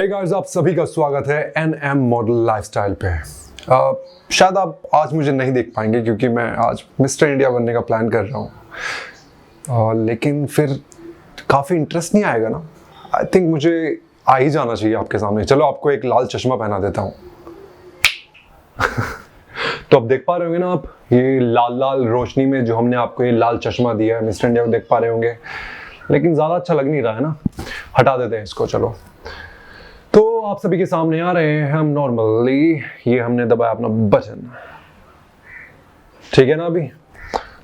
Hey guys, आप सभी का स्वागत है एनएम मॉडल लाइफस्टाइल पे। शायद आप आज मुझे नहीं देख पाएंगे क्योंकि मैं आज मिस्टर इंडिया बनने का प्लान कर रहा हूँ, लेकिन फिर काफ़ी इंटरेस्ट नहीं आएगा ना। आई थिंक मुझे आ ही जाना चाहिए आपके सामने। चलो आपको एक लाल चश्मा पहना देता हूँ। तो आप देख पा रहे होंगे ना, आप ये लाल लाल रोशनी में जो हमने आपको ये लाल चश्मा दिया है, मिस्टर इंडिया को देख पा रहे होंगे, लेकिन ज़्यादा अच्छा लग नहीं रहा है ना। हटा देते हैं इसको। चलो, तो आप सभी के सामने आ रहे हैं हम नॉर्मली। ये हमने दबाया अपना बटन, ठीक है ना। अभी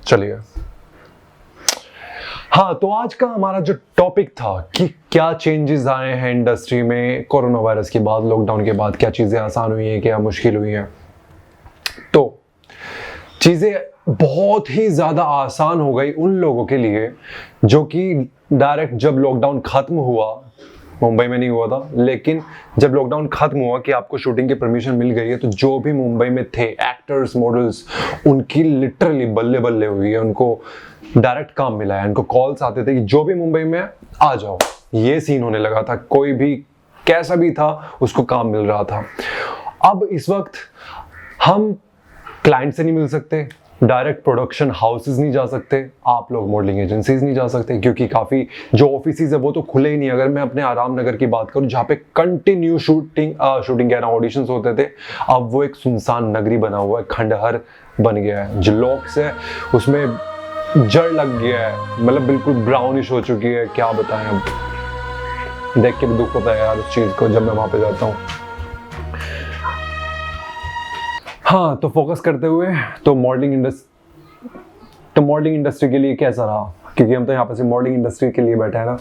चलिए। हाँ, तो आज का हमारा जो टॉपिक था कि क्या चेंजेस आए हैं इंडस्ट्री में कोरोना वायरस के बाद, लॉकडाउन के बाद, क्या चीज़ें आसान हुई हैं, क्या मुश्किल हुई हैं। तो चीज़ें बहुत ही ज़्यादा आसान हो गई उन लोगों के लिए जो कि डायरेक्ट जब लॉकडाउन ख़त्म हुआ, मुंबई में नहीं हुआ था, लेकिन जब लॉकडाउन खत्म हुआ कि आपको शूटिंग की परमिशन मिल गई है, तो जो भी मुंबई में थे एक्टर्स, मॉडल्स, उनकी लिटरली बल्ले बल्ले हुई है। उनको डायरेक्ट काम मिला है। उनको कॉल्स आते थे कि जो भी मुंबई में आ जाओ। ये सीन होने लगा था। कोई भी कैसा भी था उसको काम मिल रहा था। अब इस वक्त हम क्लाइंट से नहीं मिल सकते, डायरेक्ट प्रोडक्शन हाउसेज नहीं जा सकते, आप लोग मॉडलिंग एजेंसीज नहीं जा सकते, क्योंकि काफ़ी जो ऑफिसेज है वो तो खुले ही नहीं। अगर मैं अपने आराम नगर की बात करूं, जहाँ पे कंटिन्यू शूटिंग कह रहा हूँ, ऑडिशंस होते थे, अब वो एक सुनसान नगरी बना हुआ है, खंडहर बन गया है। जो लॉक्स है उसमें जड़ लग गया है, मतलब बिल्कुल ब्राउनिश हो चुकी है। क्या बताएं, अब देख के भी दुख होता है यार उस चीज़ को जब मैं वहाँ पे जाता हूँ। हाँ, तो फोकस करते हुए, तो मॉडलिंग इंडस्ट्री के लिए कैसा रहा, क्योंकि हम तो यहाँ पर सिर्फ मॉडलिंग इंडस्ट्री के लिए बैठे हैं ना।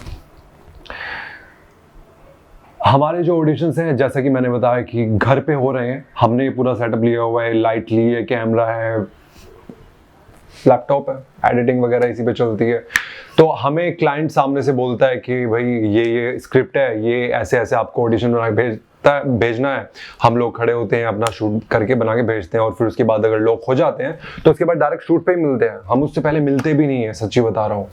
हमारे जो ऑडिशंस हैं, जैसा कि मैंने बताया कि घर पे हो रहे हैं, हमने पूरा सेटअप लिया हुआ है, लाइट ली है, कैमरा है, लैपटॉप है, एडिटिंग वगैरह इसी पे चलती है। तो हमें क्लाइंट सामने से बोलता है कि भाई ये स्क्रिप्ट है, ये ऐसे ऐसे आपको ऑडिशन बना के भेजना है। हम लोग खड़े होते हैं, अपना शूट करके बना के भेजते हैं, और फिर उसके बाद अगर लोग हो जाते हैं तो उसके बाद डायरेक्ट शूट पे ही मिलते हैं। हम उससे पहले मिलते भी नहीं है, सच्ची बता रहा हूँ।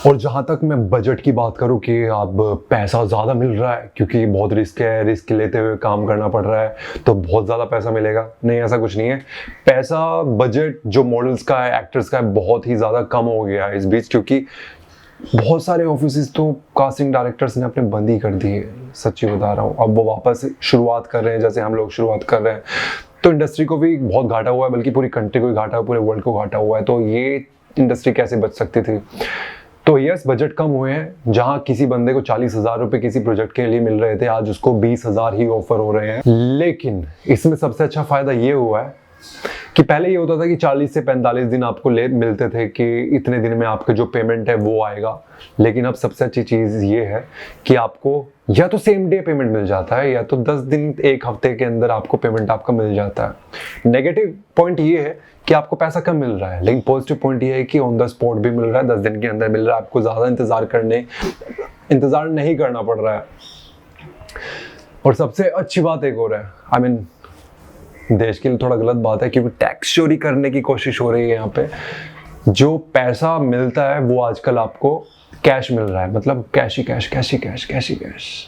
और जहाँ तक मैं बजट की बात करूँ कि अब पैसा ज़्यादा मिल रहा है, क्योंकि बहुत रिस्क है, रिस्क लेते हुए काम करना पड़ रहा है, तो बहुत ज़्यादा पैसा मिलेगा। नहीं, ऐसा कुछ नहीं है। पैसा, बजट जो मॉडल्स का है, एक्टर्स का है, बहुत ही ज़्यादा कम हो गया है इस बीच, क्योंकि बहुत सारे ऑफिसेज तो कास्टिंग डायरेक्टर्स ने अपने बंद ही कर दिए, सच्ची बता रहा हूँ। अब वो वापस शुरुआत कर रहे हैं, जैसे हम लोग शुरुआत कर रहे हैं। तो इंडस्ट्री को भी बहुत घाटा हुआ है, बल्कि पूरी कंट्री को घाटा, पूरे वर्ल्ड को घाटा हुआ है। तो ये इंडस्ट्री कैसे बच सकती थी? तो यस, बजट कम हुए हैं। जहां किसी बंदे को 40,000 रुपए किसी प्रोजेक्ट के लिए मिल रहे थे, आज उसको 20,000 ही ऑफर हो रहे हैं। लेकिन इसमें सबसे अच्छा फायदा ये हुआ है कि पहले ये होता था कि 40 से 45 दिन आपको मिलते थे कि इतने दिन में आपका जो पेमेंट है वो आएगा। लेकिन अब सबसे अच्छी चीज़ ये है कि आपको या तो सेम डे पेमेंट मिल जाता है, या तो 10 दिन, एक हफ्ते के अंदर आपको पेमेंट आपका मिल जाता है। नेगेटिव पॉइंट ये है कि आपको पैसा कम मिल रहा है, लेकिन पॉजिटिव पॉइंट ये है कि ऑन द स्पॉट भी मिल रहा है, 10 दिन के अंदर मिल रहा है। आपको ज़्यादा इंतज़ार नहीं करना पड़ रहा है। और सबसे अच्छी बात एक और है, देश के लिए थोड़ा गलत बात है, क्योंकि टैक्स चोरी करने की कोशिश हो रही है यहाँ पे। जो पैसा मिलता है वो आजकल आपको कैश मिल रहा है, मतलब कैश ही कैश।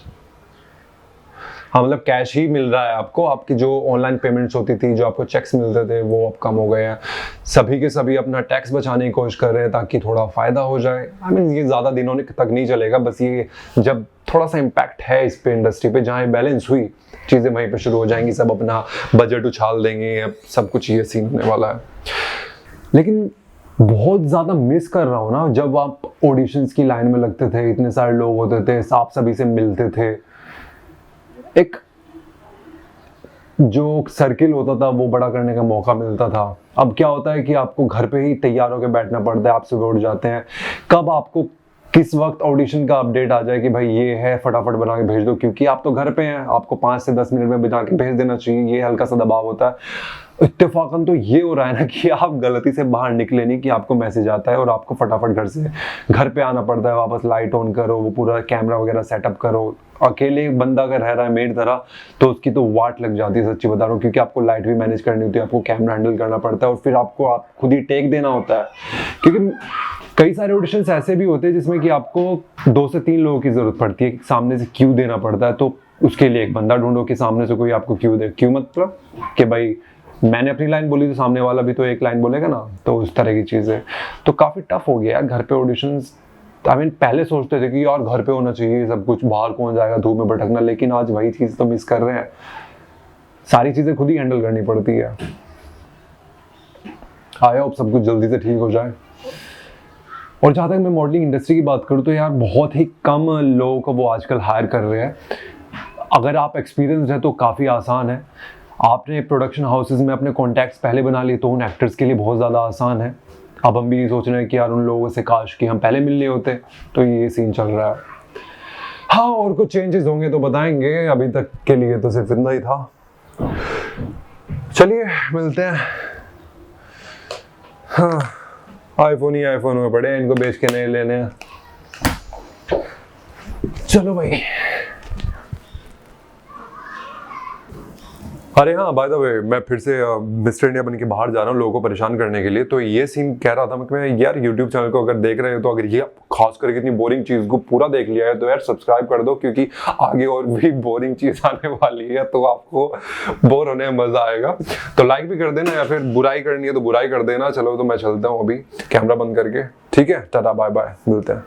हाँ, मतलब कैश ही मिल रहा है आपको। आपकी जो ऑनलाइन पेमेंट्स होती थी, जो आपको चेक्स मिलते थे, वो अब कम हो गए हैं। सभी के सभी अपना टैक्स बचाने की कोशिश कर रहे हैं ताकि थोड़ा फायदा हो जाए। ये ज़्यादा दिनों तक नहीं चलेगा, बस ये जब थोड़ा सा इम्पैक्ट है इस पे, इंडस्ट्री पे, जहाँ बैलेंस हुई, चीज़ें वहीं पे शुरू हो जाएंगी। सब अपना बजट उछाल देंगे, अब सब कुछ ये सीन होने वाला है। लेकिन बहुत ज़्यादा मिस कर रहा हूँ ना, जब आप ऑडिशंस की लाइन में लगते थे, इतने सारे लोग होते थे, आप सभी से मिलते थे, एक जो सर्किल होता था वो बड़ा करने का मौका मिलता था। अब क्या होता है कि आपको घर पे ही तैयार होकर बैठना पड़ता है। आप सुबह उठ जाते हैं, कब आपको किस वक्त ऑडिशन का अपडेट आ जाए कि भाई ये है, फटाफट बना के भेज दो, क्योंकि आप तो घर पे हैं, आपको 5 से 10 मिनट में बना के भेज देना चाहिए। ये हल्का सा दबाव होता है। इत्तेफाकन तो ये हो रहा है ना कि आप गलती से बाहर निकले नहीं कि आपको मैसेज आता है और आपको फटाफट घर पे आना पड़ता है। वापस लाइट ऑन करो, वो पूरा कैमरा वगैरह सेटअप करो। अकेले बंदा अगर रह रहा है मेड तरह, तो उसकी तो वाट लग जाती है, सच्ची बता रहा हूँ, क्योंकि आपको लाइट भी मैनेज करनी होती है, आपको कैमरा हैंडल करना पड़ता है, और फिर आपको खुद ही टेक देना होता है। क्योंकि कई सारे ऑडिशंस ऐसे भी होते हैं जिसमें कि आपको 2 से 3 लोगों की जरूरत पड़ती है, सामने से क्यू देना पड़ता है, तो उसके लिए एक बंदा ढूंढो कि सामने से कोई आपको क्यू दे। क्यू मतलब कि भाई मैंने अपनी लाइन बोली तो सामने वाला भी तो एक लाइन बोलेगा ना, तो उस तरह की चीज़ है। तो काफ़ी टफ हो गया यार घर पे ऑडिशंस। पहले सोचते थे कि यार घर पे होना चाहिए सब कुछ, बाहर कौन जाएगा धूप में भटकना, लेकिन आज वही चीज़ तो मिस कर रहे हैं, सारी चीज़ें खुद ही हैंडल करनी पड़ती है। आई होप सब कुछ जल्दी से ठीक हो जाए। और जहाँ तक मैं मॉडलिंग इंडस्ट्री की बात करूँ तो यार बहुत ही कम लोगों को वो आजकल हायर कर रहे हैं। अगर आप एक्सपीरियंस है तो काफ़ी आसान है, आपने प्रोडक्शन हाउसेज में अपने कॉन्टैक्ट्स पहले बना लिए तो उन एक्टर्स के लिए बहुत ज़्यादा आसान है। अब हम भी नहीं सोच रहे हैं कि यार उन लोगों से काश कि हम पहले मिलने होते, तो ये सीन चल रहा है। हाँ, और कुछ चेंजेस होंगे तो बताएंगे, अभी तक के लिए तो सिर्फ इतना ही था। चलिए मिलते हैं। हाँ, आईफोन ही आईफोन में पड़े हैं, इनको बेच के नए लेने हैं। चलो भाई। अरे हाँ, बाय द वे मैं फिर से मिस्टर इंडिया बन के बाहर जा रहा हूँ लोगों को परेशान करने के लिए। तो ये सीन कह रहा था मैं यार यूट्यूब चैनल को अगर देख रहे हो तो अगर ये खास करके इतनी बोरिंग चीज़ को पूरा देख लिया है तो यार सब्सक्राइब कर दो, क्योंकि आगे और भी बोरिंग चीज़ आने वाली है, तो आपको बोर होने में मज़ा आएगा। तो लाइक भी कर देना, या फिर बुराई करनी है तो बुराई कर देना। चलो तो मैं चलता हूँ अभी कैमरा बंद करके, ठीक है, टाटा बाय बाय, मिलते हैं।